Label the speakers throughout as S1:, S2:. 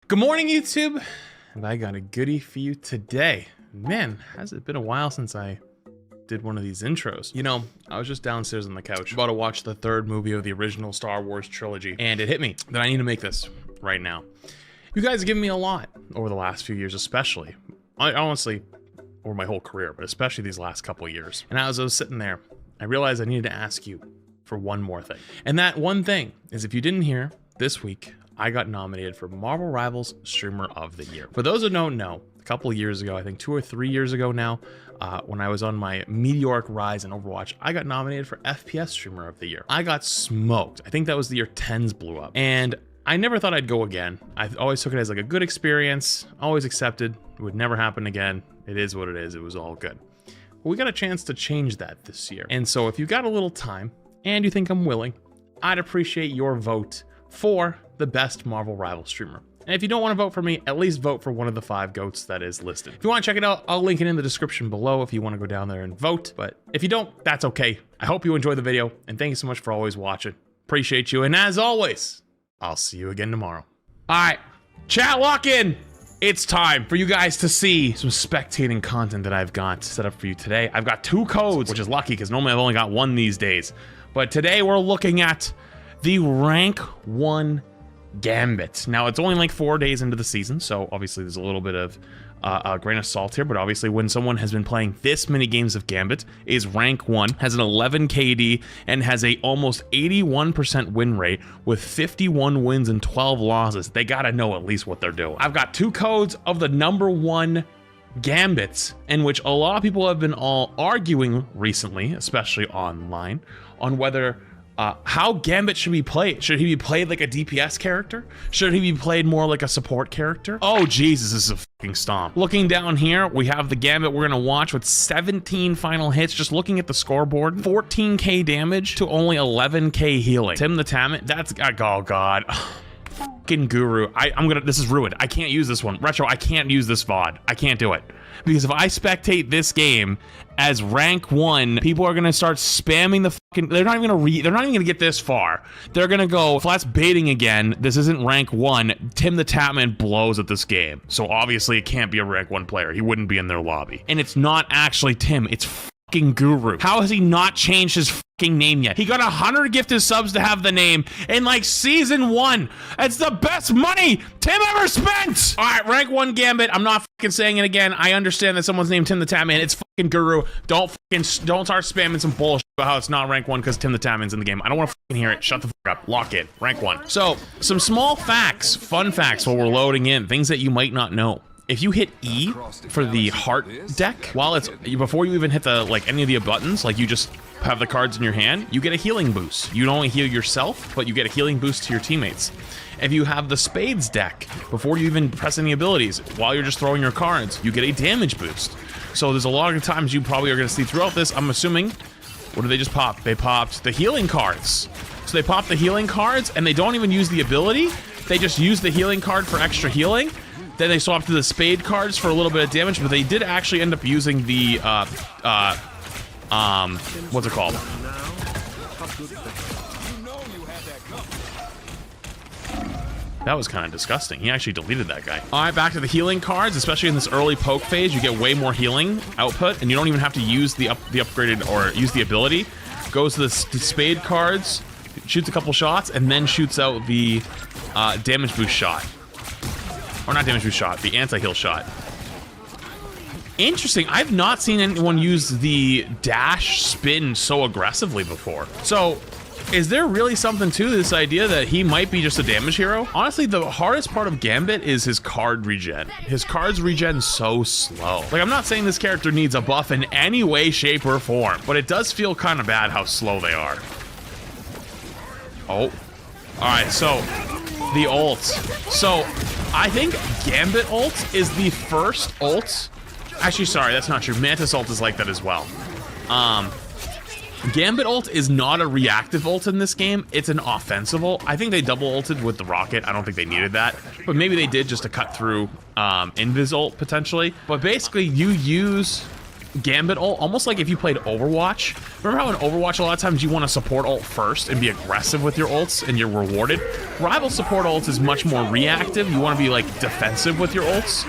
S1: Good morning, YouTube, and I got a goodie for you today. Man, has it been a while since I did one of these intros. You know, I was just downstairs on the couch about to watch the third movie of the original Star Wars trilogy, and it hit me that I need to make this right now. You guys have given me a lot over the last few years, especially. I honestly, over my whole career, but especially these last couple of years. And as I was sitting there, I realized I needed to ask you for one more thing. And that one thing is, if you didn't hear, this week, I got nominated for Marvel Rivals Streamer of the Year. For those who don't know, a couple of years ago, I think 2 or 3 years ago now, when I was on my meteoric rise in Overwatch, I got nominated for FPS Streamer of the Year. I got smoked. I think that was the year 10s blew up. And I never thought I'd go again. I always took it as like a good experience, always accepted. It would never happen again. It is what it is. It was all good. But we got a chance to change that this year. And so if you got a little time and you think I'm willing, I'd appreciate your vote for the best Marvel Rival streamer. And if you don't want to vote for me, at least vote for one of the 5 goats that is listed. If you want to check it out, I'll link it in the description below if you want to go down there and vote. But if you don't, that's okay. I hope you enjoy the video, and thank you so much for always watching. Appreciate you, and as always, I'll see you again tomorrow. All right, chat, lock in. It's time for you guys to see some spectating content that I've got set up for you today. I've got 2 codes, which is lucky because normally I've only got 1 these days. But today we're looking at the rank 1 Gambit. Now, it's only like 4 days into the season, so obviously there's a little bit of a grain of salt here, but obviously when someone has been playing this many games of Gambit, is rank 1, has an 11 KD, and has a almost 81% win rate with 51 wins and 12 losses, they gotta know at least what they're doing. I've got 2 codes of the #1 Gambits, in which a lot of people have been all arguing recently, especially online, on whether how Gambit should be played. Should he be played like a DPS character? Should he be played more like a support character? Oh Jesus, this is a fucking stomp. Looking down here, we have the Gambit we're gonna watch with 17 final hits. Just looking at the scoreboard, 14k damage to only 11k healing. Tim the Tammet, that's, oh god. Fucking Guru, this is ruined. I can't use this one. Retro, I can't use this VOD. I can't do it. Because if I spectate this game as rank 1, people are gonna start spamming the fucking, they're not even gonna get this far. They're gonna go, Flat's baiting again, this isn't rank 1, Tim the Tatman blows at this game. So obviously it can't be a rank 1 player. He wouldn't be in their lobby. And it's not actually Tim, it's fucking Guru. How has he not changed his fucking name yet? He got 100 gifted subs to have the name in like season 1. It's the best money Tim ever spent. All right, rank 1 Gambit. I'm not fucking saying it again. I understand that someone's named Tim the Tatman. It's fucking Guru. Don't start spamming some bullshit about how it's not rank 1 because Tim the Tatman's in the game. I don't want to fucking hear it. Shut the fuck up. Lock in. Rank 1. So some small facts, fun facts while we're loading in, things that you might not know. If you hit E for the heart deck, while it's, before you even hit the, like, any of the buttons, like you just have the cards in your hand, you get a healing boost. You don't only heal yourself, but you get a healing boost to your teammates. If you have the spades deck, before you even press any abilities, while you're just throwing your cards, you get a damage boost. So there's a lot of times you probably are gonna see throughout this, I'm assuming, what did they just pop? They popped the healing cards. So they pop the healing cards and they don't even use the ability, they just use the healing card for extra healing. Then they swapped to the spade cards for a little bit of damage, but they did actually end up using the, what's it called? That was kind of disgusting. He actually deleted that guy. All right, back to the healing cards, especially in this early poke phase, you get way more healing output, and you don't even have to use the upgraded or use the ability. Goes to the spade cards, shoots a couple shots, and then shoots out the damage boost shot. Or not damage boost shot, the anti-heal shot. Interesting, I've not seen anyone use the dash spin so aggressively before. So, is there really something to this idea that he might be just a damage hero? Honestly, the hardest part of Gambit is his card regen. His cards regen so slow. Like, I'm not saying this character needs a buff in any way, shape, or form, but it does feel kind of bad how slow they are. Oh. Alright, so, the ult. So, I think Gambit ult is the first ult. Actually, sorry, that's not true. Mantis ult is like that as well. Gambit ult is not a reactive ult in this game. It's an offensive ult. I think they double ulted with the rocket. I don't think they needed that, but maybe they did just to cut through Invis ult potentially. But basically, you use Gambit ult, almost like if you played Overwatch. Remember how in Overwatch a lot of times you want to support ult first and be aggressive with your ults and you're rewarded? Rival support ult is much more reactive. You want to be like defensive with your ults.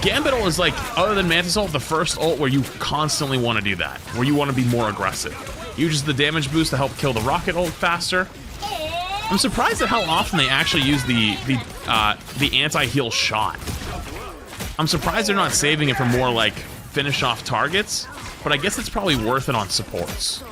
S1: Gambit ult is like, other than Mantis ult, the first ult where you constantly want to do that, where you want to be more aggressive. Uses the damage boost to help kill the rocket ult faster. I'm surprised at how often they actually use the anti-heal shot. I'm surprised they're not saving it for more like finish off targets, but I guess it's probably worth it on supports.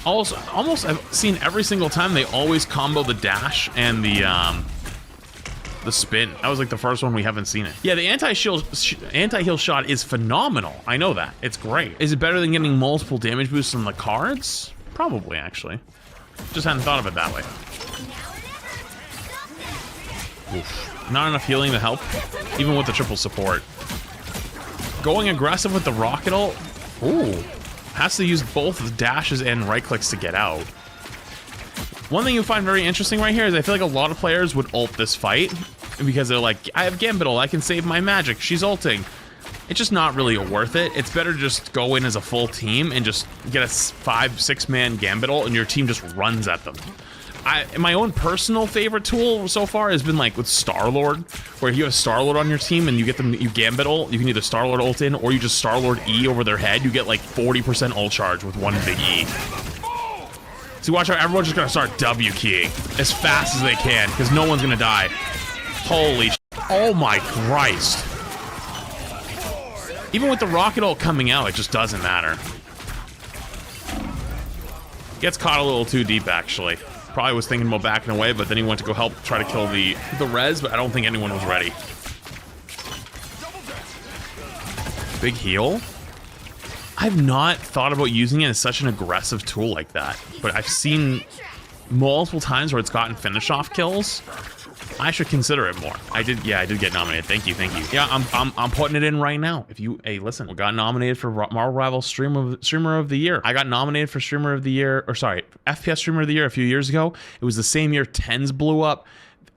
S1: Also, almost I've seen every single time they always combo the dash and the spin. That was like the first one we haven't seen it. Yeah, the anti-heal shot is phenomenal. I know that. It's great. Is it better than getting multiple damage boosts on the cards? Probably, actually. Just hadn't thought of it that way. Oof. Not enough healing to help, even with the triple support. Going aggressive with the rocket ult. Ooh. Has to use both dashes and right clicks to get out. One thing you find very interesting right here is I feel like a lot of players would ult this fight because they're like, I have Gambit ult, I can save my magic, she's ulting. It's just not really worth it. It's better to just go in as a full team and just get a 5-6 man Gambit ult and your team just runs at them. My own personal favorite tool so far has been like with Star-Lord, where you have Star-Lord on your team and you get them, you Gambit ult, you can either Star-Lord ult in or you just Star-Lord E over their head. You get like 40% ult charge with one big E. So watch out, everyone's just gonna start W keying as fast as they can because no one's gonna die. Holy sh**. Oh my Christ. Even with the rocket ult coming out, it just doesn't matter. Gets caught a little too deep, actually. Probably was thinking about backing away, but then he went to go help try to kill the res, but I don't think anyone was ready. Big heal? I've not thought about using it as such an aggressive tool like that, but I've seen multiple times where it's gotten finish-off kills. I should consider it more. I did get nominated. Thank you. Yeah, I'm putting it in right now. Hey, listen, we got nominated for Marvel Rivals Streamer of the Year. I got nominated for Streamer of the Year, or sorry, FPS Streamer of the Year a few years ago. It was the same year Tens blew up.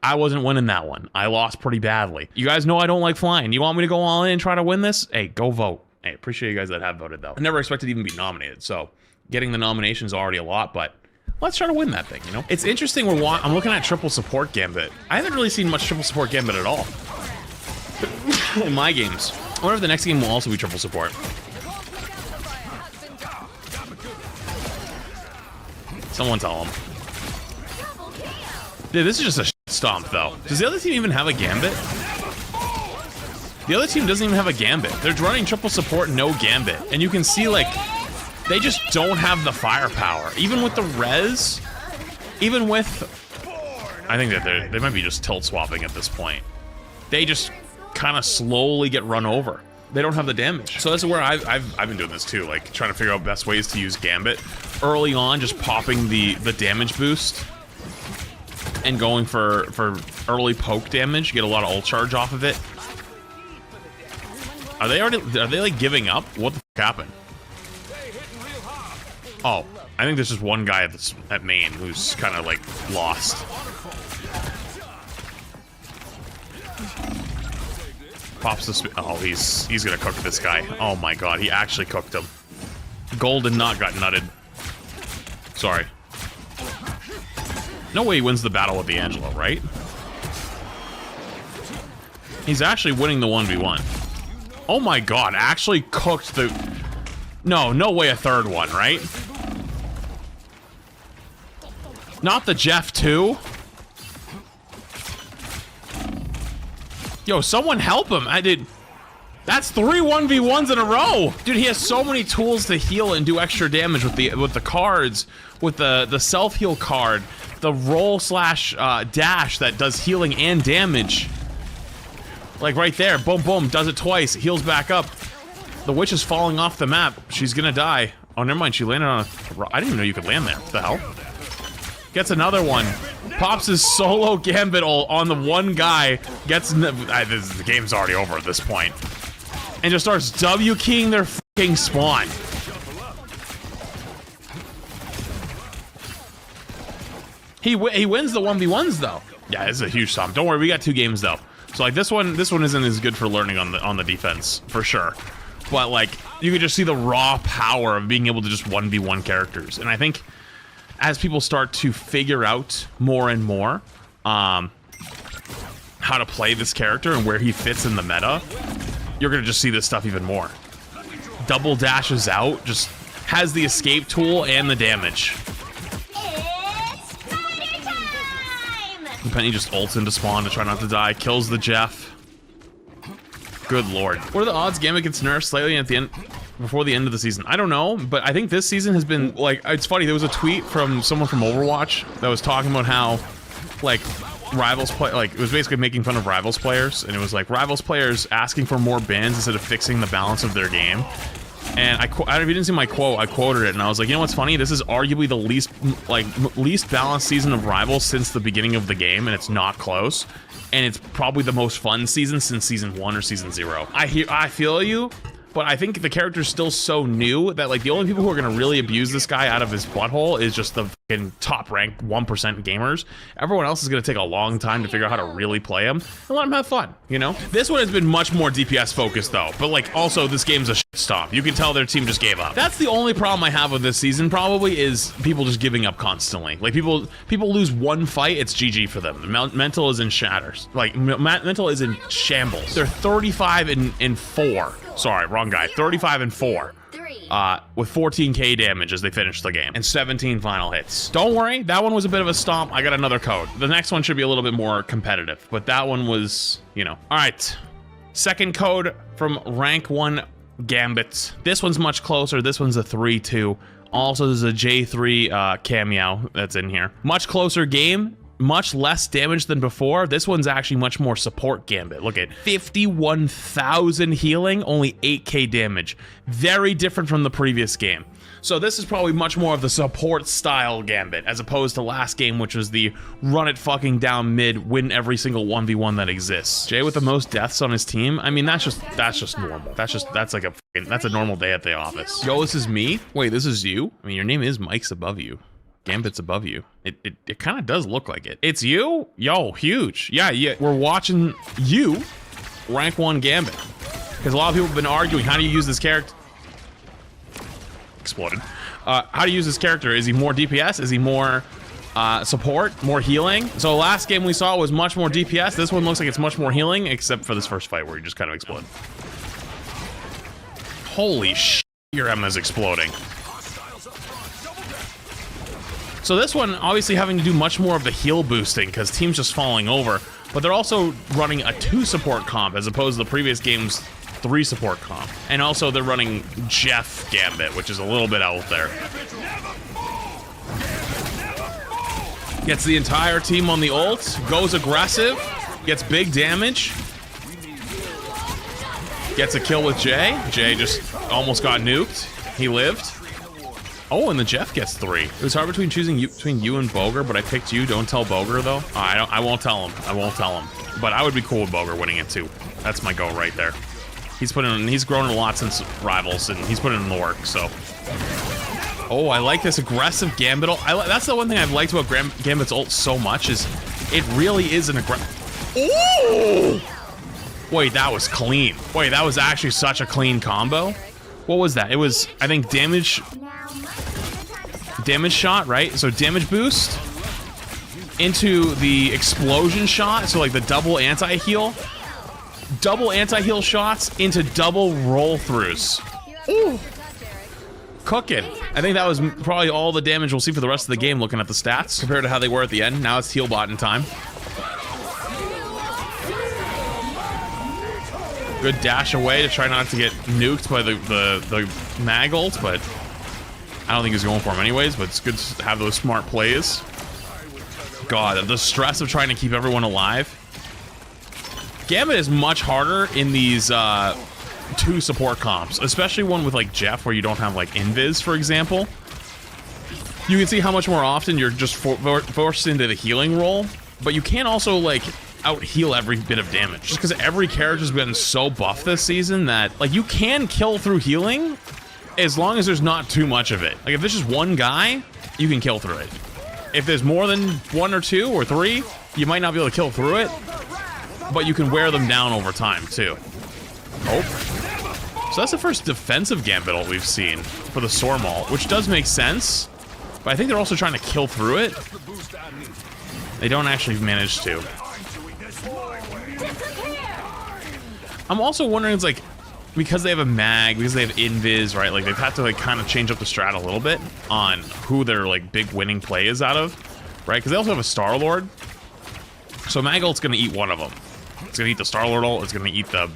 S1: I wasn't winning that one. I lost pretty badly. You guys know I don't like flying. You want me to go all in and try to win this? Hey, go vote. Hey, appreciate you guys that have voted though. I never expected to even be nominated, so getting the nomination is already a lot, but let's try to win that thing, you know? It's interesting, I'm looking at triple support Gambit. I haven't really seen much triple support Gambit at all in my games. I wonder if the next game will also be triple support. Someone tell him. Dude, this is just a shit stomp, though. Does the other team even have a Gambit? The other team doesn't even have a Gambit. They're running triple support, no Gambit. And you can see, like, they just don't have the firepower. Even with the res, even with... I think that they might be just tilt swapping at this point. They just kind of slowly get run over. They don't have the damage. So this is where I've been doing this too, like trying to figure out best ways to use Gambit. Early on, just popping the damage boost and going for early poke damage, get a lot of ult charge off of it. Are they like giving up? What the f happened? Oh, I think there's just one guy at main who's kind of like lost. Pops the oh, he's gonna cook this guy. Oh my god, he actually cooked him. Golden not got nutted. Sorry. No way he wins the battle with the Angelo, right? He's actually winning the 1v1. Oh my god, actually cooked the... No way a third one, right? Not the Jeff too? Yo, someone help him. That's 3 1v1s in a row. Dude, he has so many tools to heal and do extra damage with the cards, with the self-heal card, the roll slash dash that does healing and damage. Like right there, boom, boom, does it twice, heals back up. The witch is falling off the map. She's gonna die. Oh, never mind, she landed on a... I didn't even know you could land there. What the hell? Gets another one. Pops his solo Gambit ult on the one guy. Gets... the game's already over at this point. And just starts W-keying their fucking spawn. He wins the 1v1s though. Yeah, this is a huge stomp. Don't worry, we got 2 games though. So like this one isn't as good for learning on the defense for sure. But like you could just see the raw power of being able to just 1v1 characters. And I think as people start to figure out more and more how to play this character and where he fits in the meta, you're gonna just see this stuff even more. Double dashes out, just has the escape tool and the damage. Penny just ults into spawn to try not to die, kills the Jeff. Good lord. What are the odds Gambit gets nerfed slightly at the end, before the end of the season? I don't know, but I think this season has been, like, it's funny, there was a tweet from someone from Overwatch that was talking about how, like, Rivals play, like, it was basically making fun of Rivals players, and it was like, Rivals players asking for more bans instead of fixing the balance of their game. And if you didn't see my quote, I quoted it, and I was like, you know what's funny? This is arguably the least balanced season of Rivals since the beginning of the game, and it's not close. And it's probably the most fun season since season 1 or season 0. I feel you, but I think the character's still so new that like the only people who are gonna really abuse this guy out of his butthole is just the fucking top ranked 1% gamers. Everyone else is gonna take a long time to figure out how to really play him and let him have fun, you know? This one has been much more DPS focused though, but like also this game's a shit stop. You can tell their team just gave up. That's the only problem I have with this season probably is people just giving up constantly. Like people lose one fight, it's GG for them. Mental is in shatters. Like mental is in shambles. They're 35 and 4. Sorry, wrong guy. 35 and 4. With 14k damage as they finish the game and 17 final hits. Don't worry, that one was a bit of a stomp. I got another code. The next one should be a little bit more competitive, but that one was, you know. All right, second code from rank 1 Gambit. This one's much closer. This one's a 3-2. Also, there's a J3 cameo that's in here. Much closer game. Much less damage than before. This one's actually much more support Gambit. Look at 51,000 healing, only 8k damage. Very different from the previous game. So this is probably much more of the support style Gambit, as opposed to last game, which was the run it fucking down mid, win every single 1v1 that exists. Jay with the most deaths on his team. I mean, that's just normal. That's like that's a normal day at the office. Yo, this is me? Wait, this is you? I mean, your name is Mike's above you. Gambit's above you. It kind of does look like it. It's you? Yo, huge. Yeah, we're watching you rank 1 Gambit. Because a lot of people have been arguing, how do you use this character? Exploded. How do you use this character? Is he more DPS? Is he more support? More healing? So last game we saw was much more DPS. This one looks like it's much more healing, except for this first fight where he just kind of exploded. Holy shit, your Emma's exploding. So this one, obviously having to do much more of the heal boosting because team's just falling over, but they're also running a 2 support comp as opposed to the previous game's 3 support comp. And also they're running Jeff Gambit, which is a little bit out there. Gets the entire team on the ult, goes aggressive, gets big damage. Gets a kill with Jay. Jay just almost got nuked. He lived. Oh, and the Jeff gets 3. It was hard between you and Boger, but I picked you. Don't tell Boger though. I won't tell him. I won't tell him. But I would be cool with Boger winning it too. That's my go right there. He's grown a lot since Rivals, and he's put in the work. So. Oh, I like this aggressive Gambit ult. That's the one thing I've liked about Gambit's ult so much is it really is an aggressive. Ooh! Wait, that was clean. Wait, that was actually such a clean combo. What was that? It was, I think, damage shot, right? So damage boost into the explosion shot. So like the double anti-heal shots into double roll throughs. Ooh. Cooking. I think that was probably all the damage we'll see for the rest of the game looking at the stats compared to how they were at the end. Now it's heal bot in time. Good dash away to try not to get nuked by the mag ult, but I don't think he's going for him anyways, but it's good to have those smart plays. God, the stress of trying to keep everyone alive. Gambit is much harder in these 2 support comps, especially one with like Jeff where you don't have like invis, for example. You can see how much more often you're just forced into the healing role, but you can also like out heal every bit of damage just because every character's been so buff this season that like you can kill through healing as long as there's not too much of it. Like if there's just one guy, you can kill through it. if there's more than 1 or 2 or 3, you might not be able to kill through it, but you can wear them down over time too. Oh. So that's the first defensive Gambit ult we've seen for the Storm ult, which does make sense, but I think they're also trying to kill through it. They don't actually manage to. I'm also wondering, it's like, because they have a mag, because they have invis, right? Like, they've had to, like, kind of change up the strat a little bit on who their, like, big winning play is out of, right? Because they also have a Star-Lord. So mag ult's gonna eat one of them. It's gonna eat the Star-Lord ult, it's gonna eat the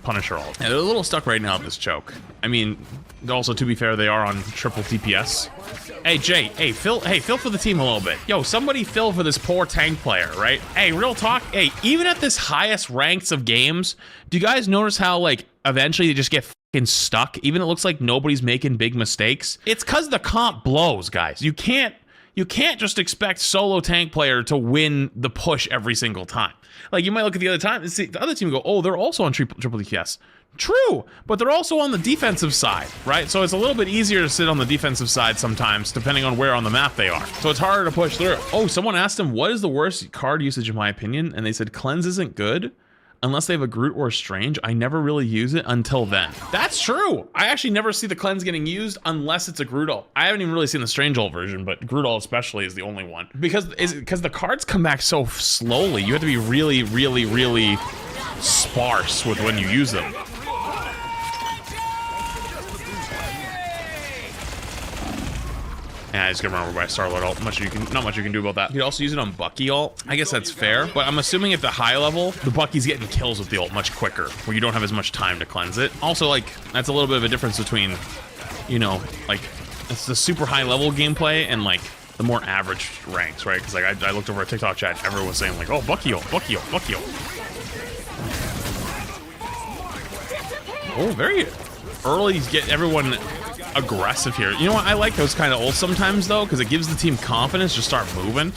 S1: Punisher ult. And they're a little stuck right now at this choke. I mean, also, to be fair, they are on triple TPS. Hey, Jay, hey, fill for the team a little bit. Yo, somebody fill for this poor tank player, right? Hey, real talk, hey, even at this highest ranks of games, do you guys notice how, like, eventually they just get fucking stuck? Even it looks like nobody's making big mistakes. It's because the comp blows, guys. You can't just expect solo tank player to win the push every single time. Like, you might look at the other time and see the other team and go, oh, they're also on triple DPS. True, but they're also on the defensive side, right? So it's a little bit easier to sit on the defensive side sometimes, depending on where on the map they are. So it's harder to push through. Oh, someone asked them, what is the worst card usage in my opinion? And they said, Cleanse isn't good unless they have a Groot or a Strange. I never really use it until then. That's true. I actually never see the Cleanse getting used unless it's a Groot ult. I haven't even really seen the Strange ult version, but Groot ult especially is the only one. Because the cards come back so slowly, you have to be really, really, really sparse with when you use them. Yeah, I just got run over by Star-Lord ult. Not much you can do about that. You could also use it on Bucky ult. I guess that's fair, but I'm assuming at the high level, the Bucky's getting kills with the ult much quicker, where you don't have as much time to cleanse it. Also, like, that's a little bit of a difference between, you know, like, it's the super high level gameplay and, like, the more average ranks, right? Because, like, I looked over at TikTok chat, everyone was saying, like, oh, Bucky ult, Bucky ult, Bucky ult. Oh, very early to get everyone aggressive here. You know what? I like those kind of ults sometimes, though, because it gives the team confidence to start moving.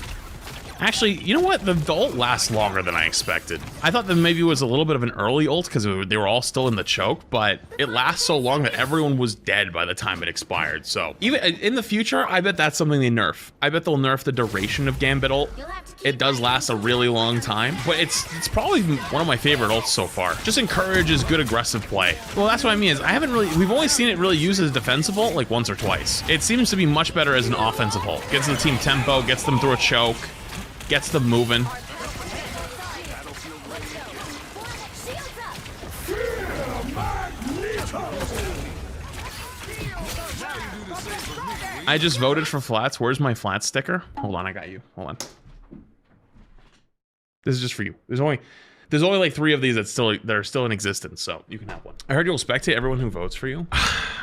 S1: Actually, you know what? The ult lasts longer than I expected. I thought that maybe it was a little bit of an early ult because they were all still in the choke, but it lasts so long that everyone was dead by the time it expired. So even in the future, I bet that's something they nerf. I bet they'll nerf the duration of Gambit ult. It does last a really long time, but it's probably one of my favorite ults so far. Just encourages good aggressive play. Well, that's what I mean is we've only seen it really used as a defensive ult like once or twice. It seems to be much better as an offensive ult. Gets the team tempo, gets them through a choke, gets them moving. I just voted for flats. Where's my flat sticker? Hold on, I got you. Hold on. This is just for you. There's only like 3 of these that are still in existence, so you can have one. I heard you'll spectate everyone who votes for you.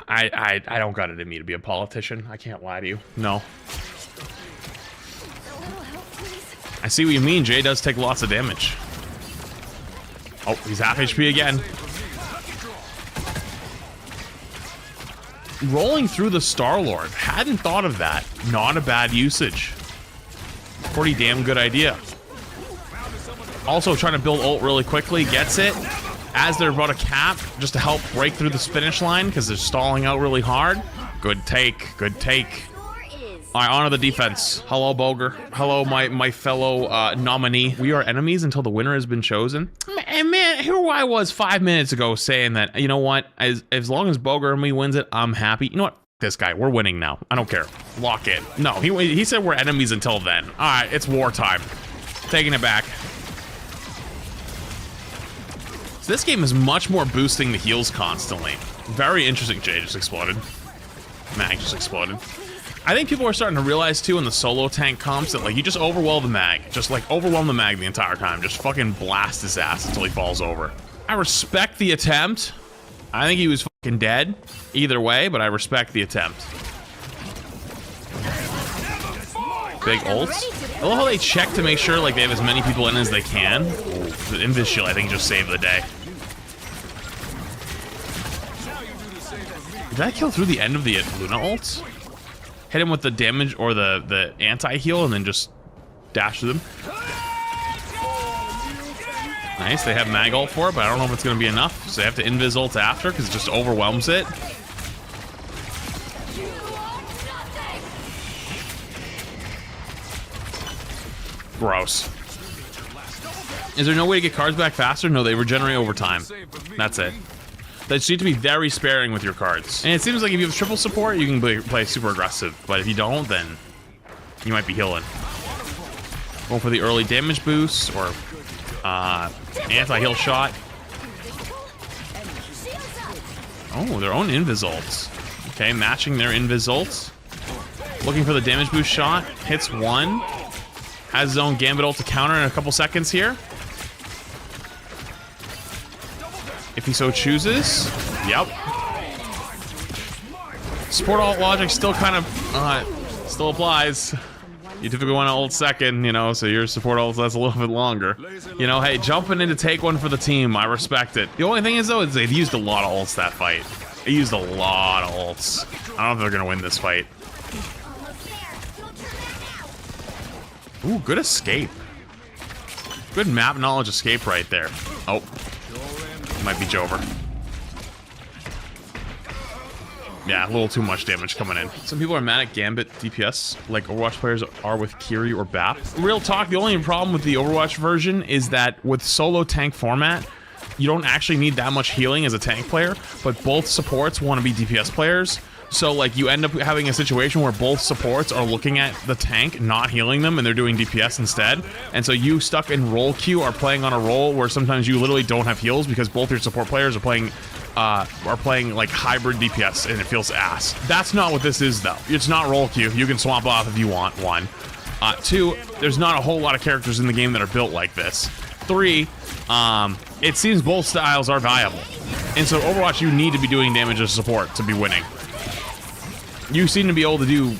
S1: I don't got it in me to be a politician. I can't lie to you. No. I see what you mean. Jay does take lots of damage. Oh, he's half HP again. Rolling through the Star-Lord. Hadn't thought of that. Not a bad usage. Pretty damn good idea. Also trying to build ult really quickly. Gets it. As they're about to cap, just to help break through this finish line because they're stalling out really hard. Good take. Good take. All right, honor the defense. Hello, Boger. Hello, my fellow nominee. We are enemies until the winner has been chosen. And man, here I was 5 minutes ago saying that, you know what, as long as Boger and me wins it, I'm happy. You know what? This guy, we're winning now. I don't care. Lock in. No, he said we're enemies until then. All right, it's wartime. Taking it back. So this game is much more boosting the heals constantly. Very interesting. Jay just exploded. Mag just exploded. I think people are starting to realize too in the solo tank comps that like you just overwhelm the mag. Just like overwhelm the mag the entire time. Just fucking blast his ass until he falls over. I respect the attempt. I think he was fucking dead either way, but I respect the attempt. Big ults. I love how they check to make sure like they have as many people in as they can. Ooh, the Invis shield I think just saved the day. Did that kill through the end of the Luna ults? Hit him with the damage or the anti-heal and then just dash to them. Nice, they have mag ult for it, but I don't know if it's going to be enough. So they have to invis ult after because it just overwhelms it. Gross. Is there no way to get cards back faster? No, they regenerate over time. That's it. They just need to be very sparing with your cards. And it seems like if you have triple support, you can play super aggressive. But if you don't, then you might be healing. Going for the early damage boost or anti-heal shot. Oh, their own invis ults. Okay, matching their invis ults. Looking for the damage boost shot. Hits one. Has his own Gambit ult to counter in a couple seconds here. If he so chooses. Yep. Support ult logic still kind of still applies. You typically want to ult second, you know, so your support ult lasts a little bit longer. You know, hey, jumping in to take one for the team, I respect it. The only thing is, though, is they've used a lot of ults that fight. They used a lot of ults. I don't know if they're going to win this fight. Ooh, good escape. Good map knowledge escape right there. Oh. Might be Jover. Yeah, a little too much damage coming in. Some people are mad at Gambit DPS, like Overwatch players are with Kiri or BAP. Real talk, the only problem with the Overwatch version is that with solo tank format, you don't actually need that much healing as a tank player, but both supports want to be DPS players. So, like, you end up having a situation where both supports are looking at the tank, not healing them, and they're doing DPS instead. And so you stuck in role queue are playing on a role where sometimes you literally don't have heals because both your support players are playing like hybrid DPS, and it feels ass. That's not what this is, though. It's not role queue. You can swap off if you want, one. Two, there's not a whole lot of characters in the game that are built like this. Three, it seems both styles are viable. And so Overwatch, you need to be doing damage as support to be winning. You seem to be able to do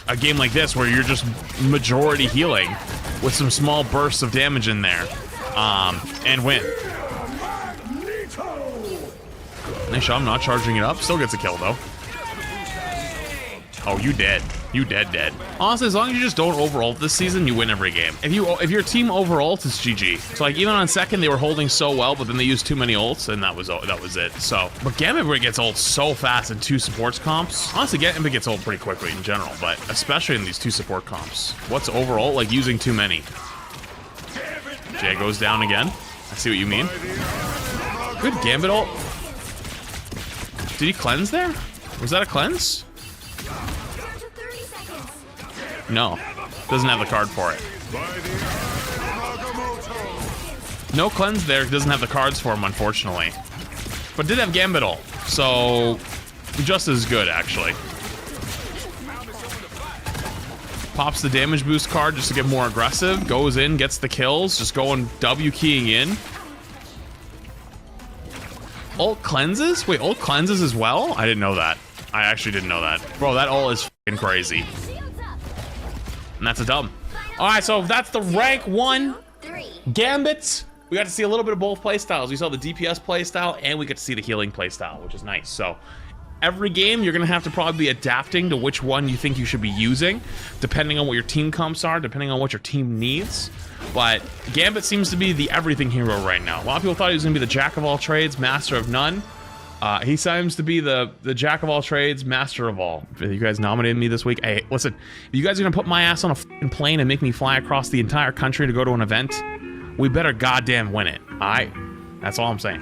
S1: a game like this where you're just majority healing with some small bursts of damage in there, and win. Nice shot, I'm not charging it up. Still gets a kill, though. Oh, you dead. You dead. Honestly, as long as you just don't over-ult this season, you win every game. If your team over-ults, it's GG. So, like, even on second, they were holding so well, but then they used too many ults, and that was it. So, but Gambit gets ult so fast in two supports comps. Honestly, Gambit gets ult pretty quickly in general, but especially in these two support comps. What's over-ult? Like, using too many. Jay goes down again. I see what you mean. Good Gambit ult. Did he cleanse there? Was that a cleanse? No. Doesn't have the card for it. No cleanse there. Doesn't have the cards for him, unfortunately. But did have Gambit ult. So, just as good, actually. Pops the damage boost card just to get more aggressive. Goes in, gets the kills. Just going W keying in. Ult cleanses? Wait, ult cleanses as well? I didn't know that. I actually didn't know that. Bro, that ult is f***ing crazy. And that's a dub. Alright, so that's the rank 1 Gambits. We got to see a little bit of both playstyles. We saw the DPS playstyle, and we get to see the healing playstyle, which is nice. So, every game, you're going to have to probably be adapting to which one you think you should be using, depending on what your team comps are, depending on what your team needs. But Gambit seems to be the everything hero right now. A lot of people thought he was going to be the jack of all trades, master of none. He seems to be the jack of all trades, master of all. You guys nominated me this week. Hey, listen, if you guys are going to put my ass on a f***ing plane and make me fly across the entire country to go to an event, we better goddamn win it, all right? That's all I'm saying.